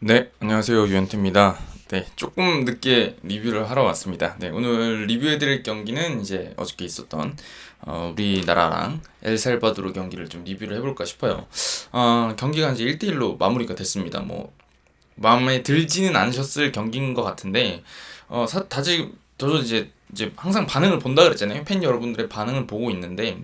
네, 안녕하세요. 유현태입니다. 네, 조금 늦게 리뷰를 하러 왔습니다. 네, 오늘 리뷰해드릴 경기는 이제 어저께 있었던 우리나라랑 엘살바도르 경기를 좀 리뷰를 해볼까 싶어요. 경기가 이제 1대1로 마무리가 됐습니다. 뭐 마음에 들지는 않으셨을 경기인 것 같은데 다들 저도 이제 항상 반응을 본다 그랬잖아요. 팬 여러분들의 반응을 보고 있는데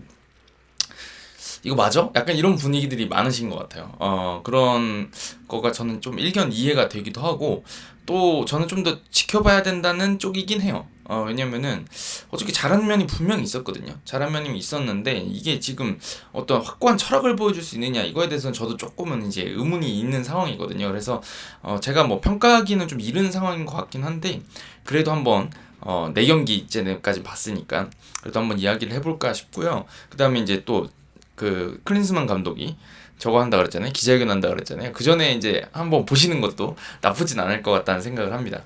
이거 맞아? 약간 이런 분위기들이 많으신 것 같아요. 그런 거가 저는 좀 일견 이해가 되기도 하고, 또 저는 좀 더 지켜봐야 된다는 쪽이긴 해요. 왜냐면은, 어저께 잘한 면이 분명히 있었거든요. 잘한 면이 있었는데, 이게 지금 어떤 확고한 철학을 보여줄 수 있느냐, 이거에 대해서는 저도 조금은 이제 의문이 있는 상황이거든요. 그래서, 제가 뭐 평가하기는 좀 이른 상황인 것 같긴 한데, 그래도 한번, 네 경기 이제까지 봤으니까, 그래도 한번 이야기를 해볼까 싶고요. 그 다음에 이제 또 그 클린스만 감독이 저거 한다 그랬잖아요. 기자회견 한다 그랬잖아요. 그 전에 이제 한번 보시는 것도 나쁘진 않을 것 같다는 생각을 합니다.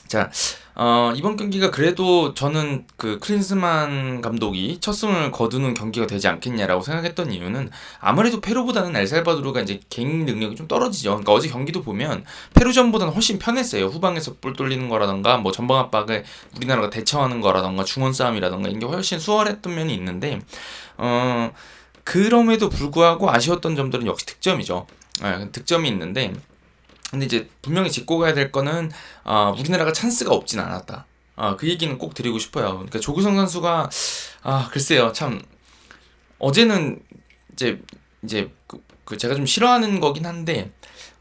자, 이번 경기가 그래도 저는 그 클린스만 감독이 첫 승을 거두는 경기가 되지 않겠냐라고 생각했던 이유는 아무래도 페루보다는 엘살바도르가 이제 개인 능력이 좀 떨어지죠. 그러니까 어제 경기도 보면 페루전보다는 훨씬 편했어요. 후방에서 볼 돌리는 거라던가 뭐 전방 압박에 우리나라가 대처하는 거라던가 중원 싸움이라던가 이게 훨씬 수월했던 면이 있는데 어, 그럼에도 불구하고 아쉬웠던 점들은 역시 득점이죠. 득점이 있는데 근데 이제 분명히 짚고 가야 될 거는 우리나라가 찬스가 없진 않았다. 그 얘기는 꼭 드리고 싶어요. 그러니까 조규성 선수가 글쎄요 참 어제는 이제 그 제가 좀 싫어하는 거긴 한데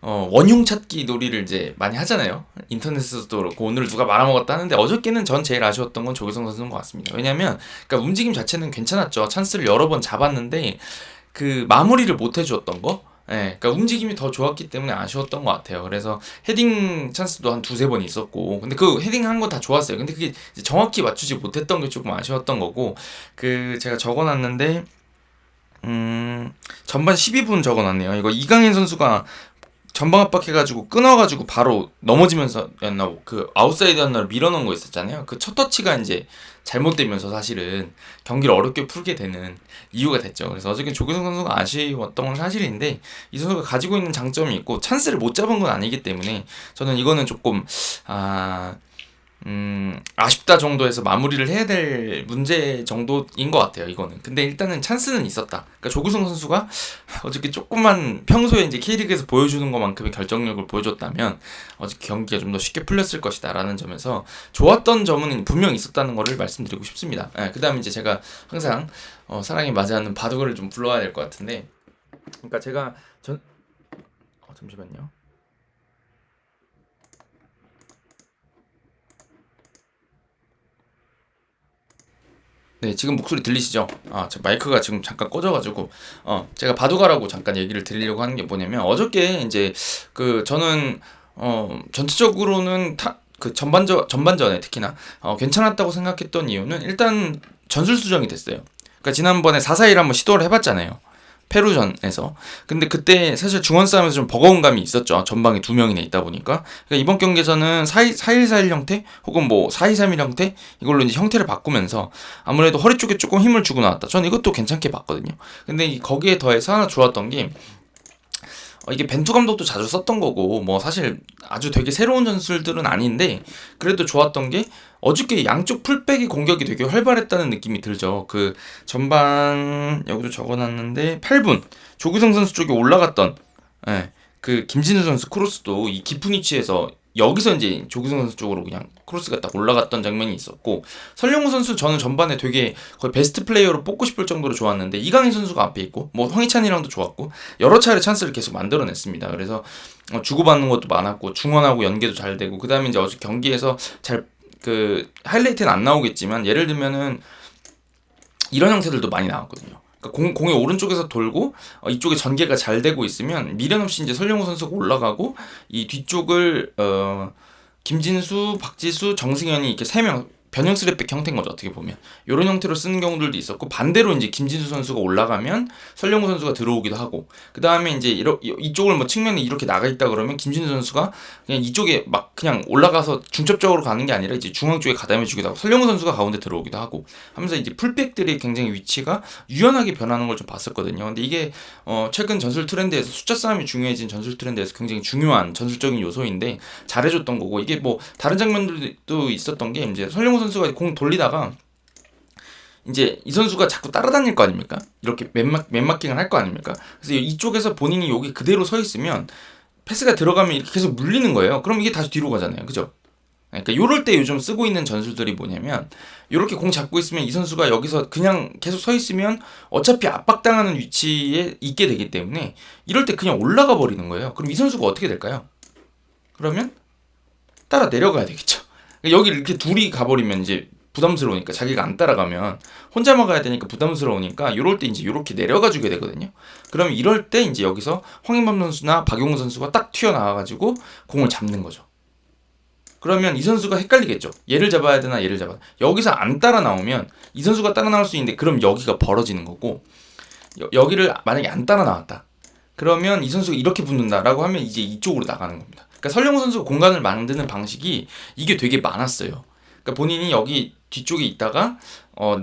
원흉 찾기 놀이를 이제 많이 하잖아요. 인터넷에서도 그렇고 오늘 누가 말아먹었다 하는데 어저께는 전 제일 아쉬웠던 건 조규성 선수인 것 같습니다. 왜냐면 그러니까 움직임 자체는 괜찮았죠. 찬스를 여러 번 잡았는데 그 마무리를 못 해주었던 거. 예, 그러니까 움직임이 더 좋았기 때문에 아쉬웠던 것 같아요. 그래서 헤딩 찬스도 한 두세 번 있었고, 근데 그 헤딩 한 거 다 좋았어요. 근데 그게 이제 정확히 맞추지 못했던 게 조금 아쉬웠던 거고, 그 제가 적어놨는데 전반 12분 적어놨네요. 이거 이강인 선수가 전방 압박해가지고 끊어가지고 바로 넘어지면서였나 그 아웃사이드였나 밀어넣은 거 있었잖아요. 그 첫 터치가 이제 잘못되면서 사실은 경기를 어렵게 풀게 되는 이유가 됐죠. 그래서 어저께 조규성 선수가 아쉬웠던 건 사실인데 이 선수가 가지고 있는 장점이 있고 찬스를 못 잡은 건 아니기 때문에 저는 이거는 조금 아 아쉽다 정도에서 마무리를 해야 될 문제 정도인 것 같아요, 이거는. 근데 일단은 찬스는 있었다. 그러니까 조규성 선수가 어저께 조금만 평소에 이제 K리그에서 보여주는 것만큼의 결정력을 보여줬다면 어저께 경기가 좀 더 쉽게 풀렸을 것이다라는 점에서 좋았던 점은 분명히 있었다는 것을 말씀드리고 싶습니다. 그 다음에 이제 제가 항상 사랑에 맞이하는 바둑을 좀 불러와야 될 것 같은데, 그러니까 제가 잠시만요. 네, 지금 목소리 들리시죠? 저 마이크가 지금 잠깐 꺼져가지고, 제가 바둑아라고 잠깐 얘기를 드리려고 하는 게 뭐냐면, 어저께 이제, 저는, 전체적으로는 그 전반전에 특히나, 괜찮았다고 생각했던 이유는 일단 전술 수정이 됐어요. 그러니까 지난번에 4-4-1 한번 시도를 해봤잖아요. 페루전에서. 근데 그때 사실 중원 싸움에서 좀 버거운 감이 있었죠. 전방에 두 명이나 있다 보니까. 그러니까 이번 경기에서는 4-1-4-1 형태 혹은 뭐 4-2-3-1 형태 이걸로 이제 형태를 바꾸면서 아무래도 허리 쪽에 조금 힘을 주고 나왔다. 저는 이것도 괜찮게 봤거든요. 근데 거기에 더해서 하나 좋았던 게 이게 벤투 감독도 자주 썼던 거고 뭐 사실 아주 되게 새로운 전술들은 아닌데 그래도 좋았던 게 어저께 양쪽 풀백의 공격이 되게 활발했다는 느낌이 들죠. 그 전반 여기도 적어놨는데 8분 조규성 선수 쪽에 올라갔던 그 김진우 선수 크로스도 이 깊은 위치에서 여기서 이제 조규성 선수 쪽으로 그냥 크로스가 딱 올라갔던 장면이 있었고 설령우 선수 저는 전반에 되게 거의 베스트 플레이어로 뽑고 싶을 정도로 좋았는데 이강인 선수가 앞에 있고 뭐 황희찬이랑도 좋았고 여러 차례 찬스를 계속 만들어냈습니다. 그래서 주고받는 것도 많았고 중원하고 연계도 잘 되고 그 다음에 이제 어제 경기에서 잘 그 하이라이트는 안 나오겠지만 예를 들면은 이런 형태들도 많이 나왔거든요. 그러니까 공이 오른쪽에서 돌고 이쪽에 전개가 잘 되고 있으면 미련 없이 이제 설령우 선수가 올라가고 이 뒤쪽을 김진수, 박지수, 정승현이 이렇게 세 명 변형 스랩백 형태인 거죠. 어떻게 보면 이런 형태로 쓰는 경우들도 있었고, 반대로 이제 김진수 선수가 올라가면 설령우 선수가 들어오기도 하고, 그 다음에 이제 이쪽을 뭐 측면에 이렇게 나가 있다 그러면 김진수 선수가 그냥 이쪽에 막 그냥 올라가서 중첩적으로 가는 게 아니라 이제 중앙 쪽에 가담해 주기도 하고, 설령우 선수가 가운데 들어오기도 하고 하면서 이제 풀백들이 굉장히 위치가 유연하게 변하는 걸 좀 봤었거든요. 근데 이게 최근 전술 트렌드에서 숫자 싸움이 중요해진 전술 트렌드에서 굉장히 중요한 전술적인 요소인데 잘해줬던 거고, 이게 뭐 다른 장면들도 있었던 게 이제 설령우 선수가 공 돌리다가 이제 이 선수가 자꾸 따라다닐 거 아닙니까? 이렇게 맨마킹을 할 거 아닙니까? 그래서 이쪽에서 본인이 여기 그대로 서 있으면 패스가 들어가면 이렇게 계속 물리는 거예요. 그럼 이게 다시 뒤로 가잖아요. 그죠? 그러니까 요럴 때 요즘 쓰고 있는 전술들이 뭐냐면, 요렇게 공 잡고 있으면 이 선수가 여기서 그냥 계속 서 있으면 어차피 압박당하는 위치에 있게 되기 때문에 이럴 때 그냥 올라가 버리는 거예요. 그럼 이 선수가 어떻게 될까요? 그러면 따라 내려가야 되겠죠. 여기 이렇게 둘이 가버리면 이제 부담스러우니까, 자기가 안 따라가면 혼자 막아야 되니까 부담스러우니까 요럴 때 이제 요렇게 내려가 주게 되거든요. 그러면 이럴 때 이제 여기서 황인범 선수나 박용우 선수가 딱 튀어나와가지고 공을 잡는 거죠. 그러면 이 선수가 헷갈리겠죠. 얘를 잡아야 되나 얘를 잡아야 되나. 여기서 안 따라 나오면 이 선수가 따라 나올 수 있는데, 그럼 여기가 벌어지는 거고, 여기를 만약에 안 따라 나왔다 그러면 이 선수가 이렇게 붙는다라고 하면 이제 이쪽으로 나가는 겁니다. 그러니까 설령우 선수가 공간을 만드는 방식이 이게 되게 많았어요. 그러니까 본인이 여기 뒤쪽에 있다가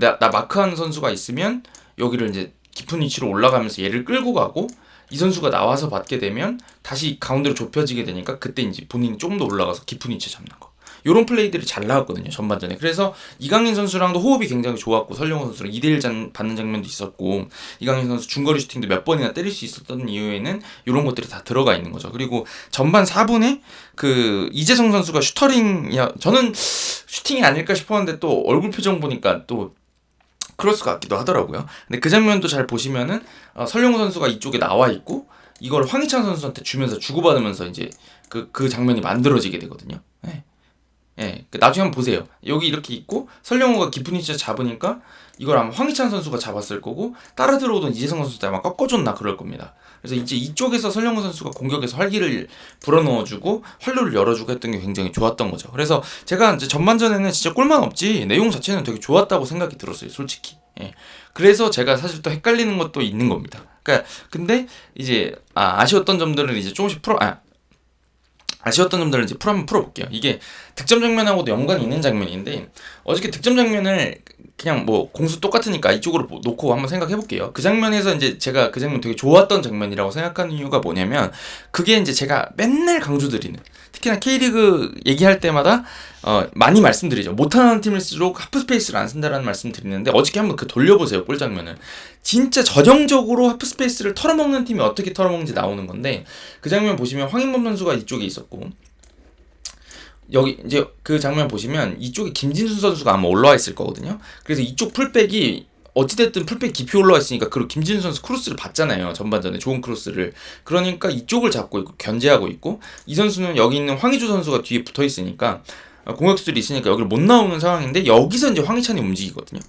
나 마크하는 선수가 있으면 여기를 이제 깊은 위치로 올라가면서 얘를 끌고 가고, 이 선수가 나와서 받게 되면 다시 가운데로 좁혀지게 되니까 그때 이제 본인이 조금 더 올라가서 깊은 위치에 잡는 거. 요런 플레이들이 잘 나왔거든요, 전반전에. 그래서 이강인 선수랑도 호흡이 굉장히 좋았고, 설령우 선수랑 2대1 받는 장면도 있었고, 이강인 선수 중거리 슈팅도 몇 번이나 때릴 수 있었던 이유에는 요런 것들이 다 들어가 있는 거죠. 그리고 전반 4분에 그 이재성 선수가 저는 슈팅이 아닐까 싶었는데 또 얼굴 표정 보니까 또 크로스 같기도 하더라고요. 근데 그 장면도 잘 보시면은 설령우 선수가 이쪽에 나와 있고 이걸 황희찬 선수한테 주면서 주고받으면서 이제 그 장면이 만들어지게 되거든요. 예, 나중에 한번 보세요. 여기 이렇게 있고 설령우가 깊은 위치에 잡으니까 이걸 아마 황희찬 선수가 잡았을 거고, 따라 들어오던 이재성 선수도 아마 꺾어줬나 그럴 겁니다. 그래서 이제 이쪽에서 설령우 선수가 공격에서 활기를 불어넣어주고 활로를 열어주고 했던 게 굉장히 좋았던 거죠. 그래서 제가 이제 전반전에는 진짜 골만 없지 내용 자체는 되게 좋았다고 생각이 들었어요, 솔직히. 예. 그래서 제가 사실 또 헷갈리는 것도 있는 겁니다. 그러니까 근데 이제 아쉬웠던 점들을 이제 조금씩 아쉬웠던 점들을 이제 한번 풀어볼게요. 이게 득점 장면하고도 연관이 있는 장면인데, 어저께 득점 장면을 그냥 뭐 공수 똑같으니까 이쪽으로 놓고 한번 생각해볼게요. 그 장면에서 이제 제가 그 장면 되게 좋았던 장면이라고 생각하는 이유가 뭐냐면, 그게 이제 제가 맨날 강조드리는, 특히나 K리그 얘기할 때마다 많이 말씀드리죠. 못하는 팀일수록 하프스페이스를 안 쓴다라는 말씀 드리는데, 어저께 한번 그 돌려보세요, 골 장면을. 진짜 전형적으로 하프스페이스를 털어먹는 팀이 어떻게 털어먹는지 나오는 건데, 그 장면 보시면 황인범 선수가 이쪽에 있었고, 여기 이제 그 장면 보시면 이쪽에 김진수 선수가 아마 올라와 있을 거거든요. 그래서 이쪽 풀백이 어찌됐든 풀백 깊이 올라와 있으니까, 그리고 김진수 선수 크로스를 봤잖아요, 전반전에 좋은 크로스를. 그러니까 이쪽을 잡고 있고 견제하고 있고, 이 선수는 여기 있는 황의조 선수가 뒤에 붙어 있으니까 공격수들이 있으니까 여기를 못 나오는 상황인데, 여기서 이제 황희찬이 움직이거든요.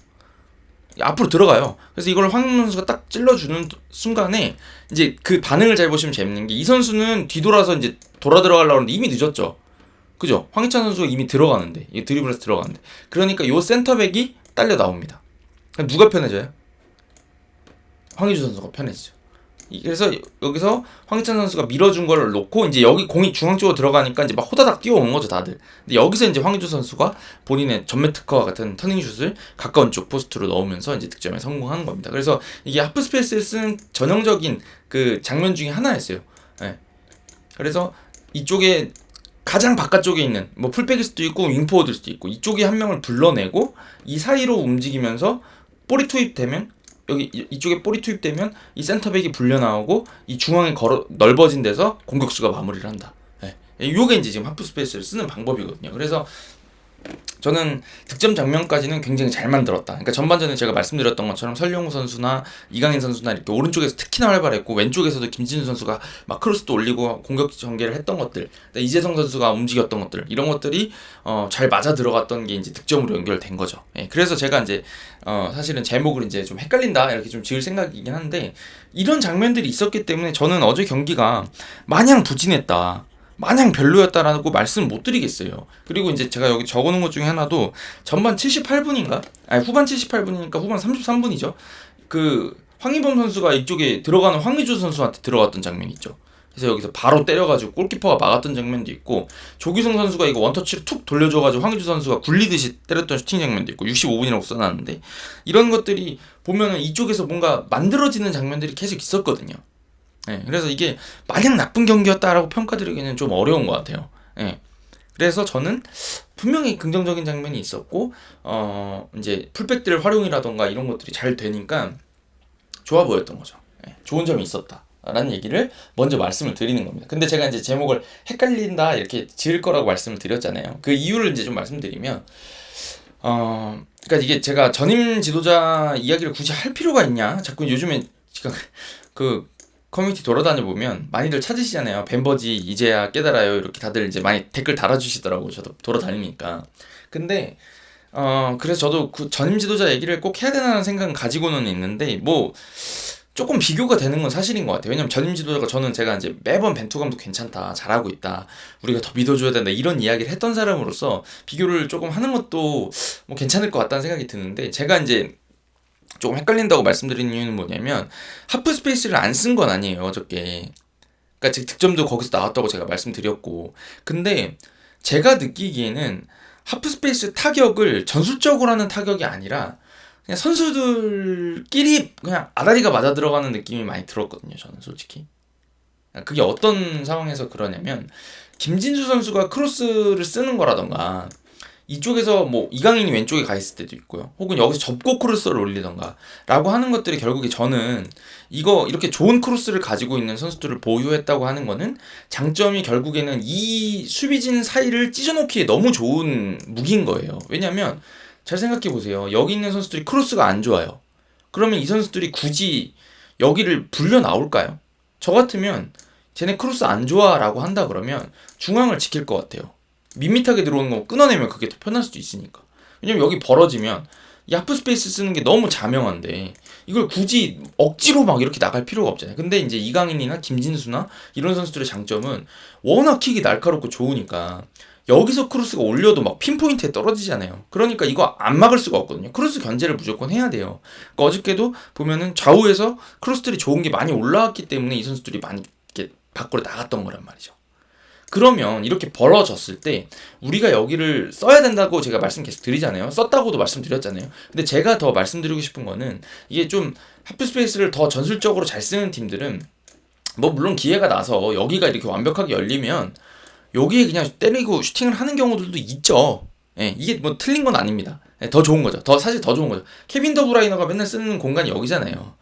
앞으로 들어가요. 그래서 이걸 황인범 선수가 딱 찔러주는 순간에 이제 그 반응을 잘 보시면 재밌는 게, 이 선수는 뒤돌아서 이제 돌아 들어가려고 하는데 이미 늦었죠. 그죠? 황희찬 선수가 이미 들어가는데, 이 드리블에서 들어가는데, 그러니까 요 센터백이 딸려 나옵니다. 그럼 누가 편해져요? 황의조 선수가 편해지죠. 그래서 여기서 황희찬 선수가 밀어준 걸 놓고 이제 여기 공이 중앙 쪽으로 들어가니까 이제 막 호다닥 뛰어오는 거죠, 다들. 근데 여기서 이제 황의조 선수가 본인의 전매 특허와 같은 터닝슛을 가까운 쪽 포스트로 넣으면서 이제 득점에 성공하는 겁니다. 그래서 이게 하프스페이스에 쓰는 전형적인 그 장면 중에 하나였어요. 네. 그래서 이쪽에 가장 바깥쪽에 있는 뭐 풀백일 수도 있고 윙포워드일 수도 있고, 이쪽에 한 명을 불러내고 이 사이로 움직이면서 볼이 투입되면, 여기 이쪽에 볼이 투입되면 이 센터백이 불려 나오고 이 중앙에 넓어진 데서 공격수가 마무리를 한다. 요게 이제 지금 하프 스페이스를 쓰는 방법이거든요. 그래서 저는 득점 장면까지는 굉장히 잘 만들었다. 그러니까 전반전에 제가 말씀드렸던 것처럼 설령우 선수나 이강인 선수나 이렇게 오른쪽에서 특히나 활발했고, 왼쪽에서도 김진수 선수가 막 크로스도 올리고 공격 전개를 했던 것들, 이재성 선수가 움직였던 것들, 이런 것들이 잘 맞아 들어갔던 게 이제 득점으로 연결된 거죠. 그래서 제가 이제 사실은 제목을 이제 좀 헷갈린다 이렇게 좀 지을 생각이긴 한데, 이런 장면들이 있었기 때문에 저는 어제 경기가 마냥 부진했다, 마냥 별로였다라고 말씀 못 드리겠어요. 그리고 이제 제가 여기 적어놓은 것 중에 하나도 전반 78분인가? 아니 후반 78분이니까 후반 33분이죠. 그 황희범 선수가 이쪽에 들어가는 황의조 선수한테 들어갔던 장면이 있죠. 그래서 여기서 바로 때려가지고 골키퍼가 막았던 장면도 있고, 조규성 선수가 이거 원터치를 툭 돌려줘가지고 황의조 선수가 굴리듯이 때렸던 슈팅 장면도 있고, 65분이라고 써놨는데, 이런 것들이 보면은 이쪽에서 뭔가 만들어지는 장면들이 계속 있었거든요. 네, 그래서 이게 마냥 나쁜 경기였다라고 평가드리기는 좀 어려운 것 같아요. 네, 그래서 저는 분명히 긍정적인 장면이 있었고, 이제 풀백들 활용이라던가 이런 것들이 잘 되니까 좋아 보였던 거죠. 네, 좋은 점이 있었다 라는 얘기를 먼저 말씀을 드리는 겁니다. 근데 제가 이제 제목을 헷갈린다 이렇게 지을 거라고 말씀을 드렸잖아요. 그 이유를 이제 좀 말씀드리면, 그러니까 이게 제가 전임 지도자 이야기를 굳이 할 필요가 있냐? 자꾸 요즘에 지금 그 커뮤니티 돌아다녀 보면 많이들 찾으시잖아요. 벤버지 이제야 깨달아요. 이렇게 다들 이제 많이 댓글 달아주시더라고요. 저도 돌아다니니까. 근데 그래서 저도 그 전임 지도자 얘기를 꼭 해야 되나라는 생각은 가지고는 있는데, 뭐 조금 비교가 되는 건 사실인 것 같아요. 왜냐면 전임 지도자가, 저는 제가 이제 매번 벤투 감독 괜찮다, 잘하고 있다, 우리가 더 믿어줘야 된다 이런 이야기를 했던 사람으로서 비교를 조금 하는 것도 뭐 괜찮을 것 같다는 생각이 드는데, 제가 이제 조금 헷갈린다고 말씀드리는 이유는 뭐냐면, 하프 스페이스를 안 쓴 건 아니에요 어저께. 그러니까 즉 득점도 거기서 나왔다고 제가 말씀드렸고, 근데 제가 느끼기에는 하프 스페이스 타격을 전술적으로 하는 타격이 아니라 그냥 선수들끼리 그냥 아다리가 맞아 들어가는 느낌이 많이 들었거든요, 저는 솔직히. 그게 어떤 상황에서 그러냐면, 김진수 선수가 크로스를 쓰는 거라던가, 이쪽에서 뭐 이강인이 왼쪽에 가 있을 때도 있고요, 혹은 여기서 접고 크로스를 올리던가 라고 하는 것들이, 결국에 저는 이거 이렇게 좋은 크로스를 가지고 있는 선수들을 보유했다고 하는 거는 장점이 결국에는 이 수비진 사이를 찢어놓기에 너무 좋은 무기인 거예요. 왜냐면 잘 생각해 보세요. 여기 있는 선수들이 크로스가 안 좋아요. 그러면 이 선수들이 굳이 여기를 불려 나올까요? 저 같으면 쟤네 크로스 안 좋아라고 한다 그러면 중앙을 지킬 것 같아요. 밋밋하게 들어오는 거 끊어내면 그게 더 편할 수도 있으니까. 왜냐면 여기 벌어지면 이 하프 스페이스 쓰는 게 너무 자명한데 이걸 굳이 억지로 막 이렇게 나갈 필요가 없잖아요. 근데 이제 이강인이나 김진수나 이런 선수들의 장점은 워낙 킥이 날카롭고 좋으니까 여기서 크로스가 올려도 막 핀포인트에 떨어지잖아요. 그러니까 이거 안 막을 수가 없거든요. 크로스 견제를 무조건 해야 돼요. 그러니까 어저께도 보면은 좌우에서 크로스들이 좋은 게 많이 올라왔기 때문에 이 선수들이 많이 이렇게 밖으로 나갔던 거란 말이죠. 그러면 이렇게 벌어졌을 때 우리가 여기를 써야 된다고 제가 말씀 계속 드리잖아요. 썼다고도 말씀드렸잖아요. 근데 제가 더 말씀드리고 싶은 거는, 이게 좀 하프 스페이스를 더 전술적으로 잘 쓰는 팀들은 뭐 물론 기회가 나서 여기가 이렇게 완벽하게 열리면 여기에 그냥 때리고 슈팅을 하는 경우들도 있죠. 예, 이게 뭐 틀린 건 아닙니다. 예, 더 좋은 거죠. 사실 더 좋은 거죠. 케빈 더브라이너가 맨날 쓰는 공간이 여기잖아요.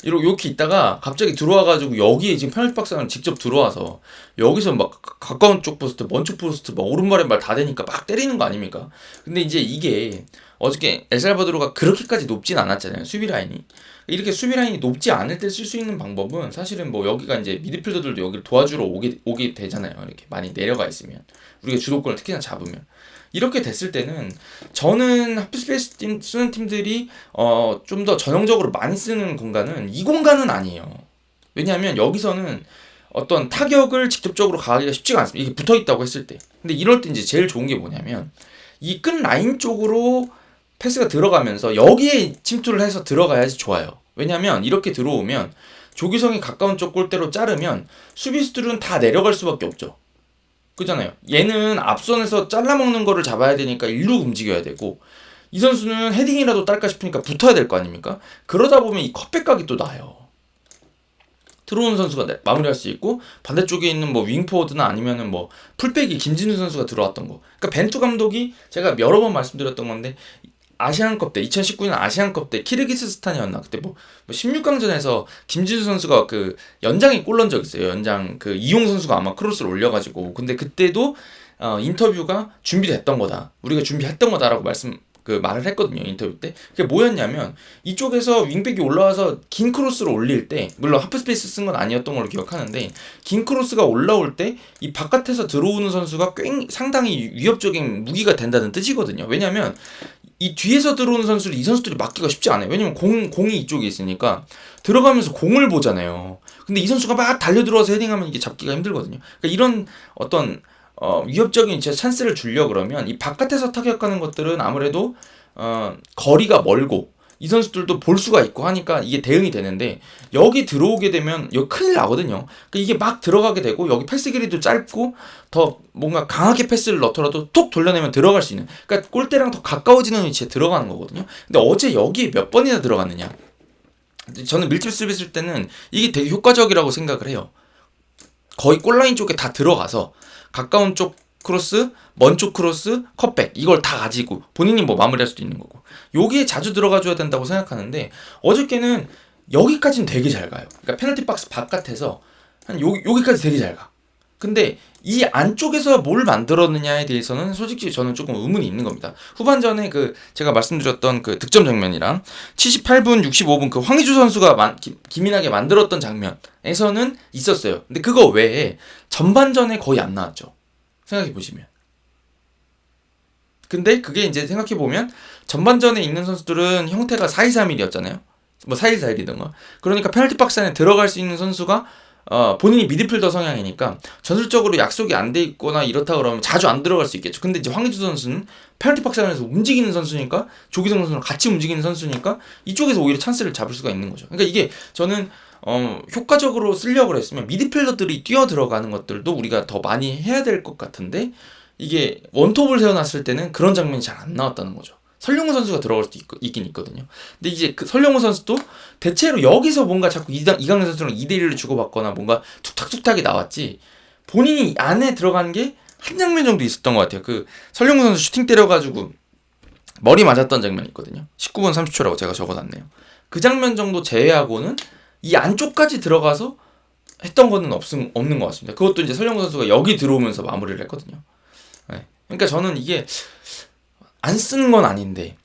이렇게 있다가 갑자기 들어와가지고 여기에 지금 페널티 박스 안을 직접 들어와서 여기서 막 가까운 쪽 포스트, 먼 쪽 포스트, 막 오른발 왼발 다 되니까 막 때리는 거 아닙니까? 근데 이제 이게 어저께 엘살바도르가 그렇게까지 높진 않았잖아요, 수비 라인이. 이렇게 수비 라인이 높지 않을 때 쓸 수 있는 방법은 사실은 뭐 여기가 이제 미드필더들도 여기를 도와주러 오게 되잖아요. 이렇게 많이 내려가 있으면, 우리가 주도권을 특히나 잡으면. 이렇게 됐을 때는 저는 하프스페이스 쓰는 팀들이 좀 더 전형적으로 많이 쓰는 공간은 이 공간은 아니에요. 왜냐하면 여기서는 어떤 타격을 직접적으로 가하기가 쉽지가 않습니다. 이게 붙어있다고 했을 때. 근데 이럴 때 이제 제일 좋은 게 뭐냐면, 이 끝 라인 쪽으로 패스가 들어가면서 여기에 침투를 해서 들어가야지 좋아요. 왜냐면 이렇게 들어오면 조규성이 가까운 쪽 골대로 자르면 수비수들은 다 내려갈 수밖에 없죠. 그잖아요. 얘는 앞선에서 잘라먹는 거를 잡아야 되니까 일로 움직여야 되고, 이 선수는 헤딩이라도 딸까 싶으니까 붙어야 될 거 아닙니까? 그러다 보면 이 컷백각이 또 나요. 들어오는 선수가 마무리할 수 있고, 반대쪽에 있는 뭐 윙포워드나 아니면은 뭐 풀백이 김진우 선수가 들어왔던 거. 그러니까 벤투 감독이, 제가 여러 번 말씀드렸던 건데, 아시안컵 때 2019년 아시안컵 때 키르기스스탄이었나, 그때 뭐 16강전에서 김진수 선수가 그 연장에 골 넣은 적 있어요. 연장 그 이용 선수가 아마 크로스를 올려가지고. 근데 그때도 인터뷰가 준비됐던 거다, 우리가 준비했던 거다라고 말을 했거든요, 인터뷰 때. 그게 뭐였냐면, 이쪽에서 윙백이 올라와서 긴 크로스를 올릴 때, 물론 하프스페이스 쓴 건 아니었던 걸로 기억하는데, 긴 크로스가 올라올 때 이 바깥에서 들어오는 선수가 상당히 위협적인 무기가 된다는 뜻이거든요. 왜냐면 이 뒤에서 들어오는 선수를 이 선수들이 막기가 쉽지 않아요. 왜냐면 공이 이쪽에 있으니까 들어가면서 공을 보잖아요. 근데 이 선수가 막 달려들어와서 헤딩하면 이게 잡기가 힘들거든요. 그러니까 이런 어떤 위협적인 제 찬스를 주려 그러면 이 바깥에서 타격하는 것들은 아무래도 거리가 멀고 이 선수들도 볼 수가 있고 하니까 이게 대응이 되는데 여기 들어오게 되면 여기 큰일 나거든요. 그러니까 이게 막 들어가게 되고 여기 패스 길이도 짧고 더 뭔가 강하게 패스를 넣더라도 톡 돌려내면 들어갈 수 있는, 그러니까 골대랑 더 가까워지는 위치에 들어가는 거거든요. 근데 어제 여기에 몇 번이나 들어갔느냐. 저는 밀집 수비 쓸 때는 이게 되게 효과적이라고 생각을 해요. 거의 골라인 쪽에 다 들어가서 가까운 쪽 크로스, 먼 쪽 크로스, 컷백 이걸 다 가지고 본인이 뭐 마무리할 수도 있는 거고 여기에 자주 들어가줘야 된다고 생각하는데 어저께는 여기까지는 되게 잘 가요. 그러니까 페널티 박스 바깥에서 한 여기까지 되게 잘 가. 근데 이 안쪽에서 뭘 만들었느냐에 대해서는 솔직히 저는 조금 의문이 있는 겁니다. 후반전에 그 제가 말씀드렸던 그 득점 장면이랑 78분, 65분 그 황의조 선수가 기민하게 만들었던 장면에서는 있었어요. 근데 그거 외에 전반전에 거의 안 나왔죠. 생각해 보시면. 근데 그게 이제 생각해 보면 전반전에 있는 선수들은 형태가 4-2-3-1이었잖아요. 뭐 4-1-4-1이던가. 그러니까 페널티 박스 안에 들어갈 수 있는 선수가 본인이 미드필더 성향이니까 전술적으로 약속이 안 돼 있거나 이렇다 그러면 자주 안 들어갈 수 있겠죠. 근데 이제 황의조 선수는 페널티 박스 안에서 움직이는 선수니까 조기성 선수랑 같이 움직이는 선수니까 이쪽에서 오히려 찬스를 잡을 수가 있는 거죠. 그러니까 이게 저는 효과적으로 쓰려고 했으면 미드필더들이 뛰어 들어가는 것들도 우리가 더 많이 해야 될 것 같은데 이게 원톱을 세워놨을 때는 그런 장면이 잘 안 나왔다는 거죠. 설령우 선수가 들어갈 수도 있긴 있거든요. 근데 이제 그 설령우 선수도 대체로 여기서 뭔가 자꾸 이강인 선수랑 2대1을 주고받거나 뭔가 툭탁툭탁이 나왔지 본인이 안에 들어간 게 한 장면 정도 있었던 것 같아요. 그 설령우 선수 슈팅 때려가지고 머리 맞았던 장면이 있거든요. 19분 30초라고 제가 적어놨네요. 그 장면 정도 제외하고는 이 안쪽까지 들어가서 했던 거는 없는 것 같습니다. 그것도 이제 설령우 선수가 여기 들어오면서 마무리를 했거든요. 네. 그러니까 저는 이게 안 쓰는 건 아닌데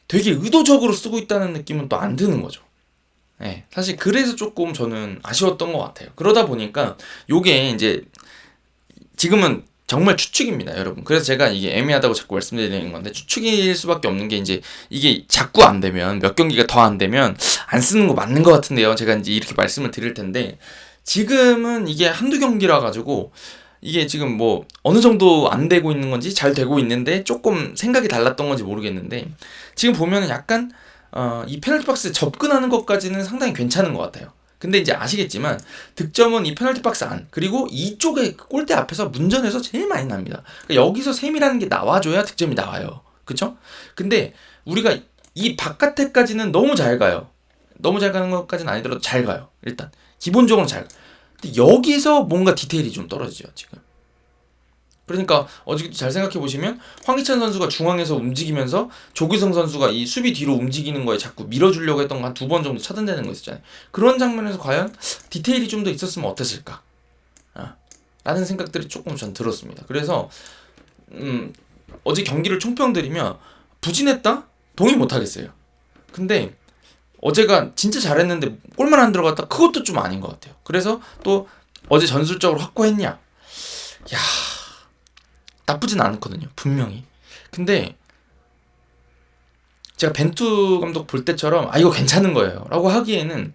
되게 의도적으로 쓰고 있다는 느낌은 또 안 드는 거죠. 네, 사실 그래서 조금 저는 아쉬웠던 것 같아요. 그러다 보니까 요게 이제 지금은 정말 추측입니다, 여러분. 그래서 제가 이게 애매하다고 자꾸 말씀드리는 건데 추측일 수밖에 없는 게 이제 이게 자꾸 안 되면 몇 경기가 더 안 되면 안 쓰는 거 맞는 것 같은데요. 제가 이제 이렇게 말씀을 드릴 텐데 지금은 이게 한두 경기라 가지고 이게 지금 뭐 어느 정도 안 되고 있는 건지 잘 되고 있는데 조금 생각이 달랐던 건지 모르겠는데 지금 보면은 약간 이 페널티 박스 접근하는 것까지는 상당히 괜찮은 것 같아요. 근데 이제 아시겠지만 득점은 이 페널티 박스 안 그리고 이쪽에 골대 앞에서 문전에서 제일 많이 납니다. 그러니까 여기서 셈이라는 게 나와줘야 득점이 나와요. 그쵸? 근데 우리가 이 바깥에까지는 너무 잘 가요. 너무 잘 가는 것까지는 아니더라도 잘 가요. 일단 기본적으로 잘 가요. 근데 여기서 뭔가 디테일이 좀 떨어지죠 지금. 그러니까 어저께도 잘 생각해 보시면 황희찬 선수가 중앙에서 움직이면서 조규성 선수가 이 수비 뒤로 움직이는 거에 자꾸 밀어주려고 했던 거 한 두 번 정도 차단되는 거 있었잖아요. 그런 장면에서 과연 디테일이 좀 더 있었으면 어땠을까? 라는 생각들이 조금 전 들었습니다. 그래서 어제 경기를 총평드리면 부진했다? 동의 못하겠어요. 근데 어제가 진짜 잘했는데 골만 안 들어갔다? 그것도 좀 아닌 것 같아요. 그래서 또 어제 전술적으로 확고했냐? 야, 나쁘진 않거든요. 분명히. 근데 제가 벤투 감독 볼 때처럼 이거 괜찮은 거예요 라고 하기에는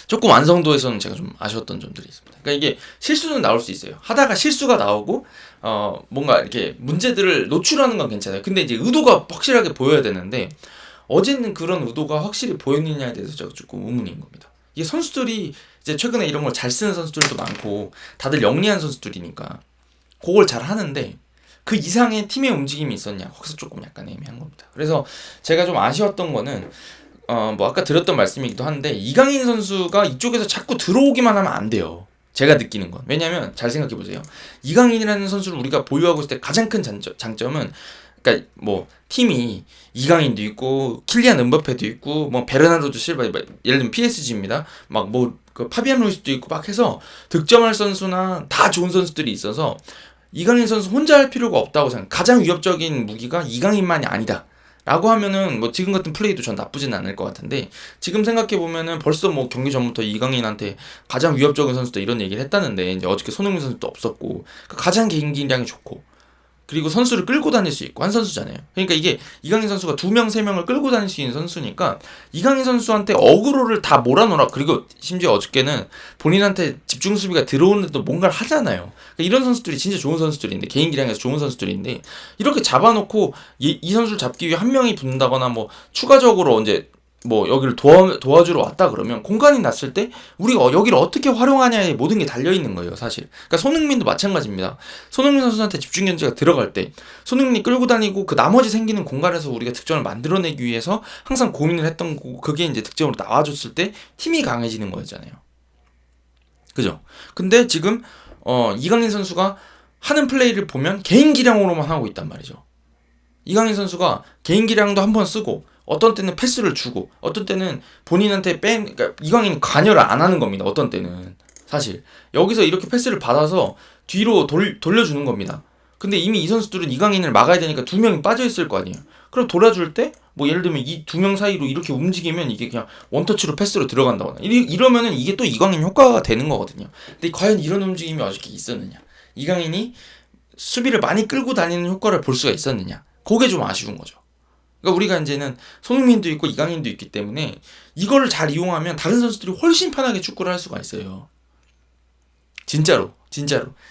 조금 완성도에서는 제가 좀 아쉬웠던 점들이 있습니다. 그러니까 이게 실수는 나올 수 있어요. 하다가 실수가 나오고 뭔가 이렇게 문제들을 노출하는 건 괜찮아요. 근데 이제 의도가 확실하게 보여야 되는데 어제는 그런 의도가 확실히 보였느냐에 대해서 제가 조금 의문인 겁니다. 이게 선수들이 이제 최근에 이런 걸 잘 쓰는 선수들도 많고 다들 영리한 선수들이니까 그걸 잘 하는데 그 이상의 팀의 움직임이 있었냐 거기서 조금 약간 애매한 겁니다. 그래서 제가 좀 아쉬웠던 거는 뭐 아까 드렸던 말씀이기도 한데 이강인 선수가 이쪽에서 자꾸 들어오기만 하면 안 돼요. 제가 느끼는 건. 왜냐면 잘 생각해 보세요. 이강인이라는 선수를 우리가 보유하고 있을 때 가장 큰 장점은 그러니까 뭐 팀이 이강인도 있고 킬리안 음바페도 있고 뭐 베르나르도 실바 예를 들면 PSG입니다. 막 뭐 그 파비안 루이스도 있고 막 해서 득점할 선수나 다 좋은 선수들이 있어서 이강인 선수 혼자 할 필요가 없다고 생각. 가장 위협적인 무기가 이강인만이 아니다. 라고 하면은 뭐 지금 같은 플레이도 전 나쁘진 않을 것 같은데 지금 생각해 보면은 벌써 뭐 경기 전부터 이강인한테 가장 위협적인 선수도 이런 얘기를 했다는데 이제 어저께 손흥민 선수도 없었고 가장 개인기량이 좋고 그리고 선수를 끌고 다닐 수 있고 한 선수잖아요. 그러니까 이게 이강인 선수가 2명, 3명을 끌고 다닐 수 있는 선수니까 이강인 선수한테 어그로를 다 몰아넣어라. 그리고 심지어 어저께는 본인한테 집중 수비가 들어오는데도 뭔가를 하잖아요. 그러니까 이런 선수들이 진짜 좋은 선수들인데, 개인 기량에서 좋은 선수들인데, 이렇게 잡아놓고 이 선수를 잡기 위해 한 명이 붙는다거나 뭐 추가적으로 언제 뭐 여기를 도와주러 왔다 그러면 공간이 났을 때 우리가 여기를 어떻게 활용하냐에 모든 게 달려있는 거예요, 사실. 그러니까 손흥민도 마찬가지입니다. 손흥민 선수한테 집중 견제가 들어갈 때 손흥민이 끌고 다니고 그 나머지 생기는 공간에서 우리가 득점을 만들어내기 위해서 항상 고민을 했던 거고, 그게 이제 득점으로 나와줬을 때 팀이 강해지는 거였잖아요. 그죠? 근데 지금 이강인 선수가 하는 플레이를 보면 개인 기량으로만 하고 있단 말이죠. 이강인 선수가 개인 기량도 한번 쓰고, 어떤 때는 패스를 주고, 어떤 때는 본인한테 그러니까 이강인이 관여를 안 하는 겁니다. 어떤 때는 사실 여기서 이렇게 패스를 받아서 뒤로 돌려주는 겁니다. 근데 이미 이 선수들은 이강인을 막아야 되니까 2명이 빠져 있을 거 아니에요. 그럼 돌아줄 때 뭐 예를 들면 이 2명 사이로 이렇게 움직이면 이게 그냥 원터치로 패스로 들어간다거나 이러면은 이게 또 이강인 효과가 되는 거거든요. 근데 과연 이런 움직임이 어저께 있었느냐? 이강인이 수비를 많이 끌고 다니는 효과를 볼 수가 있었느냐? 그게 좀 아쉬운 거죠. 그러니까 우리가 이제는 손흥민도 있고 이강인도 있기 때문에 이거를 잘 이용하면 다른 선수들이 훨씬 편하게 축구를 할 수가 있어요. 진짜로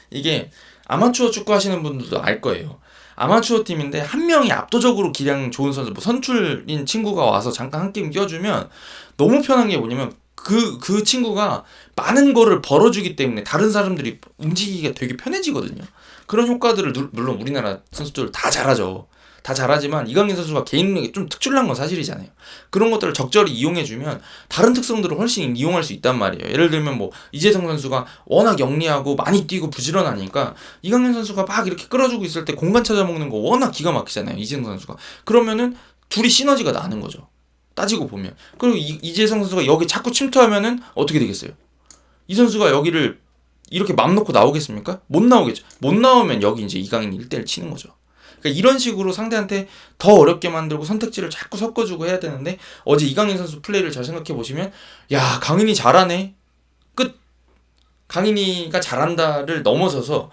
이게 아마추어 축구 하시는 분들도 알 거예요. 아마추어 팀인데 한 명이 압도적으로 기량 좋은 선수, 뭐 선출인 친구가 와서 잠깐 한 게임 껴주면 너무 편한 게 뭐냐면 그 친구가 많은 거를 벌어주기 때문에 다른 사람들이 움직이기가 되게 편해지거든요. 그런 효과들을 물론 우리나라 선수들 다 잘하죠. 다 잘하지만 이강인 선수가 개인력이 좀 특출난 건 사실이잖아요. 그런 것들을 적절히 이용해주면 다른 특성들을 훨씬 이용할 수 있단 말이에요. 예를 들면 뭐 이재성 선수가 워낙 영리하고 많이 뛰고 부지런하니까 이강인 선수가 막 이렇게 끌어주고 있을 때 공간 찾아먹는 거 워낙 기가 막히잖아요. 이재성 선수가. 그러면은 둘이 시너지가 나는 거죠. 따지고 보면. 그리고 이재성 선수가 여기 자꾸 침투하면은 어떻게 되겠어요? 이 선수가 여기를 이렇게 맘 놓고 나오겠습니까? 못 나오겠죠. 못 나오면 여기 이제 이강인이 1대1 치는 거죠. 그러니까 이런 식으로 상대한테 더 어렵게 만들고 선택지를 자꾸 섞어주고 해야 되는데, 어제 이강인 선수 플레이를 잘 생각해 보시면, 야, 강인이 잘하네. 끝. 강인이가 잘한다를 넘어서서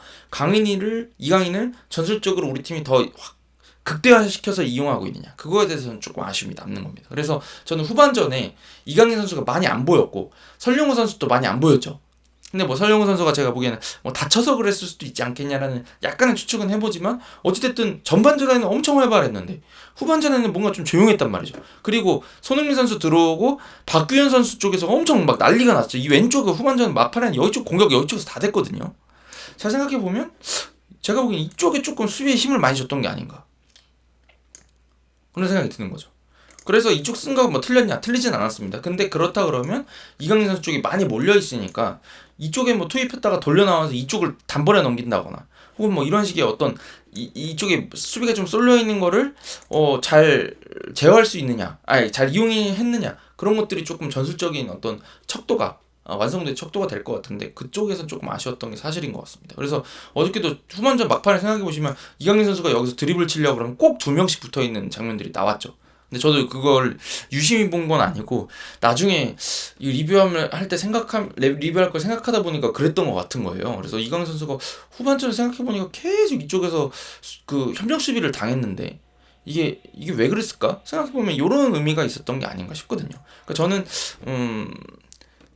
이강인을 전술적으로 우리 팀이 더 확 극대화시켜서 이용하고 있느냐, 그거에 대해서는 조금 아쉬움이 남는 겁니다. 그래서 저는 후반전에 이강인 선수가 많이 안 보였고 설령호 선수도 많이 안 보였죠. 근데 뭐 설령호 선수가 제가 보기에는 뭐 다쳐서 그랬을 수도 있지 않겠냐라는 약간의 추측은 해보지만, 어찌됐든 전반전에는 엄청 활발했는데 후반전에는 뭔가 좀 조용했단 말이죠. 그리고 손흥민 선수 들어오고 박규현 선수 쪽에서 엄청 막 난리가 났죠. 이 왼쪽에 후반전 막판에 여기 쪽 공격 여기 쪽에서 다 됐거든요. 잘 생각해보면 제가 보기엔 이쪽에 조금 수비에 힘을 많이 줬던 게 아닌가, 그런 생각이 드는 거죠. 그래서 이쪽 쓴 거 뭐 틀렸냐? 틀리진 않았습니다. 근데 그렇다 그러면 이강인 선수 쪽이 많이 몰려있으니까 이쪽에 뭐 투입했다가 돌려 나와서 이쪽을 단번에 넘긴다거나, 혹은 뭐 이런 식의 어떤 이쪽에 수비가 좀 쏠려 있는 거를 잘 제어할 수 있느냐, 잘 이용했느냐, 그런 것들이 조금 전술적인 어떤 척도가 완성된 척도가 될 것 같은데, 그쪽에서 조금 아쉬웠던 게 사실인 것 같습니다. 그래서 어저께도 후반전 막판에 생각해보시면 이강인 선수가 여기서 드리블 치려고 그러면 꼭 2명씩 붙어있는 장면들이 나왔죠. 근데 저도 그걸 유심히 본 건 아니고 나중에 이 리뷰할 걸 생각하다 보니까 그랬던 것 같은 거예요. 그래서 이강인 선수가 후반전을 생각해보니까 계속 이쪽에서 그 협력 수비를 당했는데 이게 왜 그랬을까 생각해보면 이런 의미가 있었던 게 아닌가 싶거든요. 그러니까 저는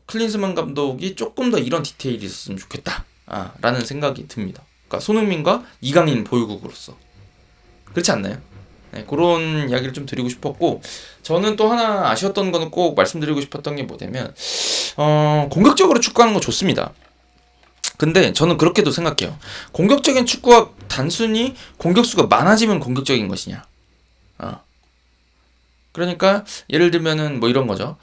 클린스만 감독이 조금 더 이런 디테일이 있었으면 좋겠다 라는 생각이 듭니다. 그러니까 손흥민과 이강인 보유국으로서 그렇지 않나요? 네, 그런 이야기를 좀 드리고 싶었고, 저는 또 하나 아쉬웠던 거는 꼭 말씀드리고 싶었던 게 뭐냐면 공격적으로 축구하는 거 좋습니다. 근데 저는 그렇게도 생각해요. 공격적인 축구가 단순히 공격수가 많아지면 공격적인 것이냐. 그러니까 예를 들면은 뭐 이런 거죠.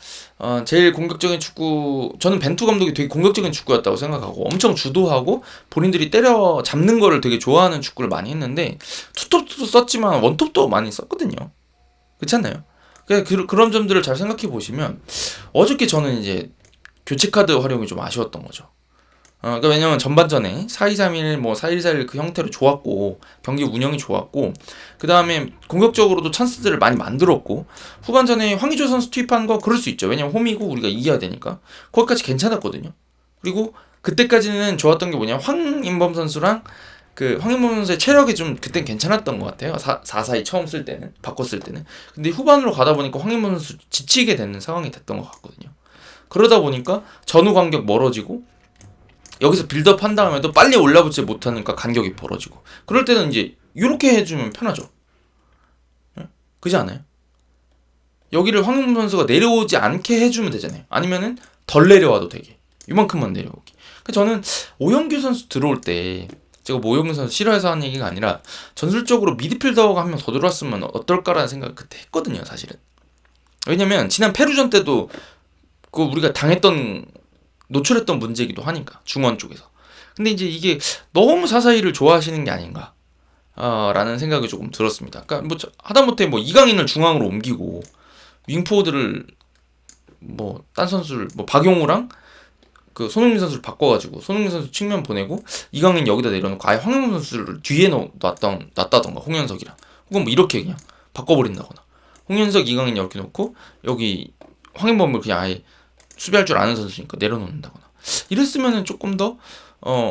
제일 공격적인 축구, 저는 벤투 감독이 되게 공격적인 축구였다고 생각하고 엄청 주도하고 본인들이 때려 잡는 거를 되게 좋아하는 축구를 많이 했는데, 투톱도 썼지만 원톱도 많이 썼거든요. 그렇지 않나요? 그런 점들을 잘 생각해 보시면 어저께 저는 이제 교체 카드 활용이 좀 아쉬웠던 거죠. 그러니까 왜냐면 전반전에 4-2-3-1, 뭐 4-1-4-1 그 형태로 좋았고 경기 운영이 좋았고, 그 다음에 공격적으로도 찬스들을 많이 만들었고, 후반전에 황의조 선수 투입한 거 그럴 수 있죠. 왜냐면 홈이고 우리가 이겨야 되니까. 거기까지 괜찮았거든요. 그리고 그때까지는 좋았던 게 뭐냐, 황인범 선수랑 그 황인범 선수의 체력이 좀 그땐 괜찮았던 것 같아요. 4-4-2 처음 쓸 때는, 바꿨을 때는. 근데 후반으로 가다 보니까 황인범 선수 지치게 되는 상황이 됐던 것 같거든요. 그러다 보니까 전후 간격 멀어지고 여기서 빌드업 한 다음에도 빨리 올라붙지 못하니까 간격이 벌어지고, 그럴 때는 이제 이렇게 해주면 편하죠. 그지 않아요? 여기를 황인범 선수가 내려오지 않게 해주면 되잖아요. 아니면은 덜 내려와도 되게, 이만큼만 내려오게. 저는 오영규 선수 들어올 때, 제가 뭐 오영규 선수 싫어해서 하는 얘기가 아니라 전술적으로 미드필더가 한 명 더 들어왔으면 어떨까라는 생각을 그때 했거든요, 사실은. 왜냐면 지난 페루전 때도 그 우리가 당했던, 노출했던 문제이기도 하니까, 중원 쪽에서. 근데 이제 이게 너무 사사이를 좋아하시는 게 아닌가 라는 생각이 조금 들었습니다. 그러니까 뭐 하다못해 뭐 이강인을 중앙으로 옮기고 윙포워드를 뭐 딴 선수를 뭐 박용우랑 그 손흥민 선수를 바꿔가지고 손흥민 선수 측면 보내고 이강인 여기다 내려놓고 아예 황영범 선수를 뒤에 놨다던가 홍현석이랑, 혹은 뭐 이렇게 그냥 바꿔버린다거나, 홍현석 이강인 이렇게 놓고 여기 황영범을 그냥 아예 수비할 줄 아는 선수니까 내려놓는다거나, 이랬으면은 조금 더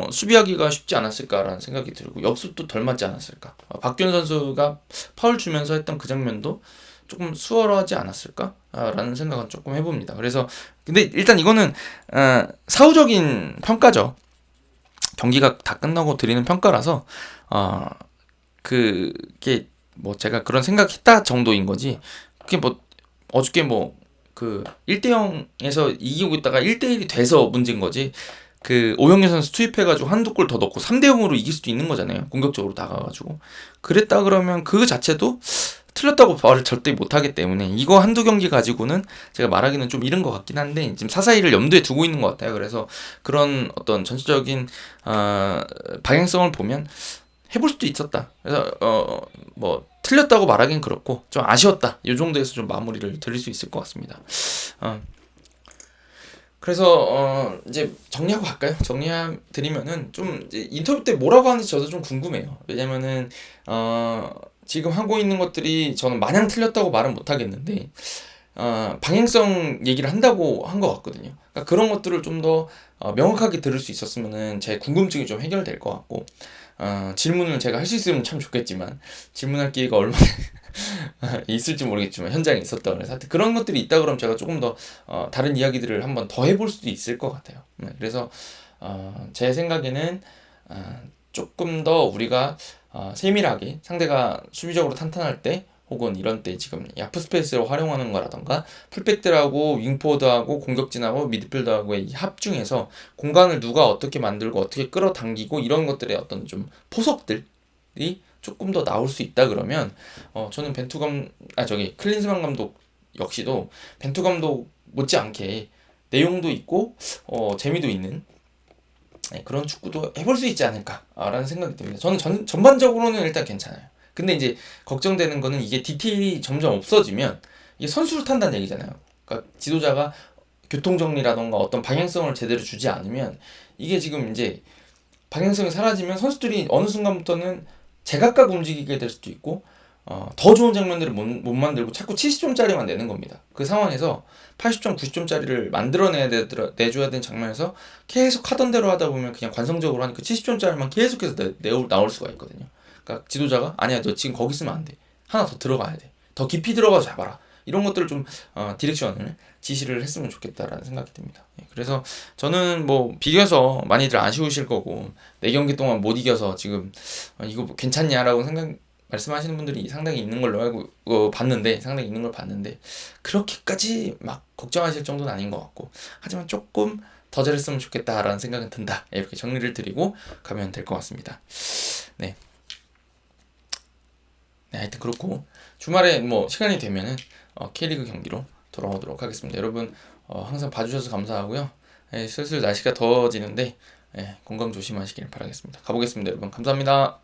수비하기가 쉽지 않았을까라는 생각이 들고 역습도 덜 맞지 않았을까. 박규현 선수가 파울 주면서 했던 그 장면도 조금 수월하지 않았을까라는 생각은 조금 해봅니다. 그래서 근데 일단 이거는 사후적인 평가죠. 경기가 다 끝나고 드리는 평가라서 그게 뭐 제가 그런 생각했다 정도인 거지, 그게 뭐 어저께 뭐 그 1대0에서 이기고 있다가 1대1이 돼서 문제인 거지, 그 오영규 선수 투입해가지고 한두 골 더 넣고 3대0으로 이길 수도 있는 거잖아요. 공격적으로 나가가지고. 그랬다 그러면 그 자체도 틀렸다고 말을 절대 못하기 때문에 이거 한두 경기 가지고는 제가 말하기는 좀 이른 것 같긴 한데, 지금 사사이를 염두에 두고 있는 것 같아요. 그래서 그런 어떤 전체적인 방향성을 보면 해볼 수도 있었다. 그래서 뭐 틀렸다고 말하긴 그렇고 좀 아쉬웠다, 이 정도에서 좀 마무리를 드릴 수 있을 것 같습니다. 그래서 이제 정리하고 갈까요? 정리드리면은 좀 이제 인터뷰 때 뭐라고 하는지 저도 좀 궁금해요. 왜냐면은 지금 하고 있는 것들이 저는 마냥 틀렸다고 말은 못 하겠는데 방향성 얘기를 한다고 한 것 같거든요. 그러니까 그런 것들을 좀 더 명확하게 들을 수 있었으면은 제 궁금증이 좀 해결될 것 같고, 질문을 제가 할 수 있으면 참 좋겠지만 질문할 기회가 얼마나 있을지 모르겠지만 현장에 있었다 그래서 하여튼 그런 것들이 있다 그러면 제가 조금 더 다른 이야기들을 한번 더 해볼 수도 있을 것 같아요. 그래서 제 생각에는 조금 더 우리가 세밀하게 상대가 수비적으로 탄탄할 때, 혹은 이런 때 지금 야프 스페이스를 활용하는 거라던가 풀백들하고 윙포워드하고 공격진하고 미드필더하고의 이 합 중에서 공간을 누가 어떻게 만들고 어떻게 끌어당기고 이런 것들의 어떤 좀 포석들이 조금 더 나올 수 있다 그러면 저는 클린스만 감독 역시도 벤투 감독 못지않게 내용도 있고 재미도 있는 그런 축구도 해볼 수 있지 않을까라는 생각이 듭니다. 저는 전반적으로는 일단 괜찮아요. 근데 이제 걱정되는 거는 이게 디테일이 점점 없어지면 이게 선수를 탄다는 얘기잖아요. 그러니까 지도자가 교통정리라던가 어떤 방향성을 제대로 주지 않으면 이게 지금 이제 방향성이 사라지면 선수들이 어느 순간부터는 제각각 움직이게 될 수도 있고 더 좋은 장면들을 못 만들고 자꾸 70점짜리만 내는 겁니다. 그 상황에서 80점, 90점짜리를 내줘야 되는 장면에서 계속 하던 대로 하다 보면 그냥 관성적으로 하니까 70점짜리만 계속해서 나올 수가 있거든요. 그러니까 지도자가 아니야, 너 지금 거기 있으면 안 돼. 하나 더 들어가야 돼. 더 깊이 들어가서 잡아라. 이런 것들을 좀 디렉션을 지시를 했으면 좋겠다라는 생각이 듭니다. 그래서 저는 뭐 비겨서 많이들 아쉬우실 거고 4경기 동안 못 이겨서 지금 이거 괜찮냐라고 말씀하시는 분들이 상당히 있는 걸로 알고 상당히 있는 걸 봤는데 그렇게까지 막 걱정하실 정도는 아닌 것 같고, 하지만 조금 더 잘했으면 좋겠다라는 생각은 든다. 이렇게 정리를 드리고 가면 될 것 같습니다. 네, 하여튼 그렇고 주말에 뭐 시간이 되면은 K리그 경기로 돌아오도록 하겠습니다. 여러분 항상 봐주셔서 감사하고요. 슬슬 날씨가 더워지는데 건강 조심하시길 바라겠습니다. 가보겠습니다. 여러분 감사합니다.